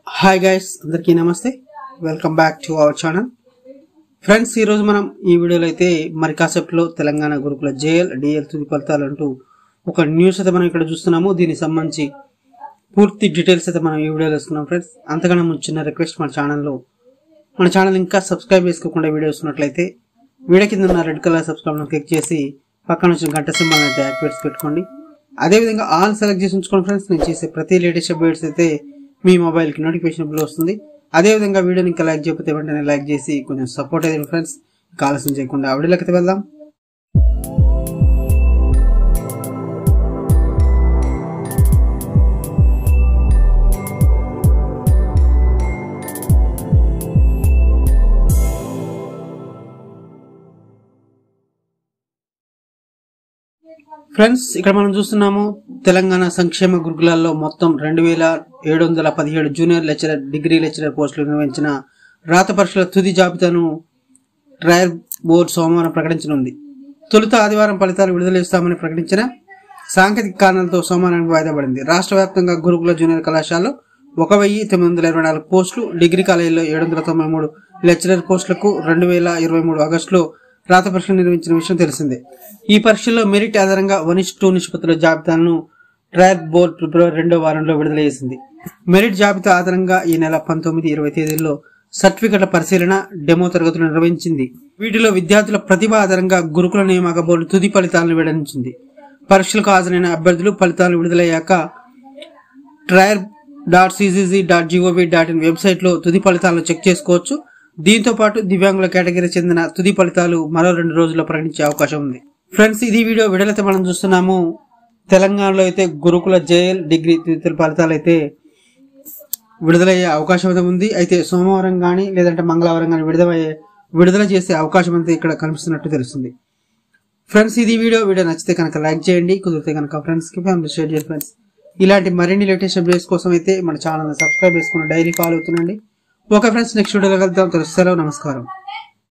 Hi guys, అందరికీ నమస్తే. Welcome back to our channel. Friends, ఈరోజు మనం ఈ వీడియోలో అయితే మరి కాసేపులో తెలంగాణ గురుకుల జేఎల్ డిఎల్ తుది ఫలితాలు అంటూ ఒక న్యూస్ అయితే మనం ఇక్కడ చూస్తున్నాము. దీనికి సంబంధించి పూర్తి డీటెయిల్స్ అయితే మనం ఈ వీడియోలో ఇస్తున్నాం. ఫ్రెండ్స్, అంతకన్నా ముందు చిన్న రిక్వెస్ట్, మన ఛానల్ ఇంకా సబ్స్క్రైబ్ చేసుకోకుండా వీడియో వస్తున్నట్లయితే వీడియో కింద ఉన్న రెడ్ కలర్ సబ్స్క్రైబ్ క్లిక్ చేసి పక్కన వచ్చిన గంట సింబల్ అయితే యాక్టివేట్ పెట్టుకోండి. అదేవిధంగా ఆల్ సెలెక్ట్ చేసి ఉంచుకోండి. ఫ్రెండ్స్, నేను చేసే ప్రతి లేటెస్ట్ అప్డేట్స్ అయితే మీ మొబైల్కి నోటిఫికేషన్ బిల్ వస్తుంది. అదేవిధంగా వీడియోని ఇంకా లైక్ చేయకపోతే వెంటనే లైక్ చేసి కొంచెం సపోర్ట్ అయ్యింది. ఫ్రెండ్స్, ఆలస్యం చేయకుండా వీడియోలోకి అయితే వెళ్దాం. ఫ్రెండ్స్, ఇక్కడ మనం చూస్తున్నాము తెలంగాణ సంక్షేమ గురుకులాల్లో మొత్తం 2717 జూనియర్ లెక్చరర్, డిగ్రీ లెక్చరర్ పోస్టులు నిర్వహించిన రాత పరీక్షల తుది జాబితాను ట్రయల్ బోర్డు సోమవారం ప్రకటించనుంది. తొలుత ఆదివారం ఫలితాలు విడుదల చేస్తామని ప్రకటించిన సాంకేతిక కారణాలతో సోమవారానికి వాయిదా పడింది. రాష్ట్ర వ్యాప్తంగా గురుకుల జూనియర్ కళాశాలలో 1924 పోస్టులు, డిగ్రీ కాలేజీలో 793 లెక్చరర్ పోస్టులకు 2023 ఆగస్టులో రాత పరీక్షలు నిర్వహించిన విషయం తెలిసిందే. ఈ పరీక్షల్లో మెరిట్ ఆధారంగా 1:2 నిష్పత్తుల జాబితాను ట్రయల్ బోర్డు ఫిబ్రవరి 2వ వారంలో విడుదల చేసింది. మెరిట్ జాబితా ఆధారంగా ఈ నెల 19, 20 తేదీల్లో సర్టిఫికెట్ల పరిశీలన, డెమో తరగతులు నిర్వహించింది. వీటిలో విద్యార్థుల ప్రతిభ ఆధారంగా గురుకుల నియామక బోర్డు తుది ఫలితాలను వెల్లడించింది. పరీక్షలకు హాజరైన అభ్యర్థులు ఫలితాలు విడుదలయ్యాక trial.ccc.gov.in వెబ్సైట్ లో తుది ఫలితాలను చెక్ చేసుకోవచ్చు. దీంతో పాటు దివ్యాంగుల కేటగిరీ చెందిన తుది ఫలితాలు మరో 2 రోజుల్లో ప్రకటించే అవకాశం ఉంది. ఫ్రెండ్స్, ఇది వీడియోలైతే మనం చూస్తున్నాము. తెలంగాణలో అయితే గురుకుల జేఎల్ డిగ్రీ తుది ఫలితాలు అయితే విడుదలయ్యే అవకాశం అయితే ఉంది. అయితే సోమవారం కానీ లేదంటే మంగళవారం కానీ విడుదల చేసే అవకాశం అయితే ఇక్కడ కనిపిస్తున్నట్టు తెలుస్తుంది. ఫ్రెండ్స్, ఇది వీడియో నచ్చితే కనుక లైక్ చేయండి, కుదిరితే కనుక ఫ్రెండ్స్ కి ఫ్యామిలీ షేర్ చేయండి. ఫ్రెండ్స్, ఇలాంటి మరిన్ని లేటెస్ట్ అప్డేట్స్ కోసం అయితే మన ఛానల్ సబ్స్క్రైబ్ చేసుకుని డైలీ ఫాలో అవుతుండండి. ఓకే ఫ్రెండ్స్, నెక్స్ట్ వీడియోలో కలుద్దాం. సెలవు, నమస్కారం.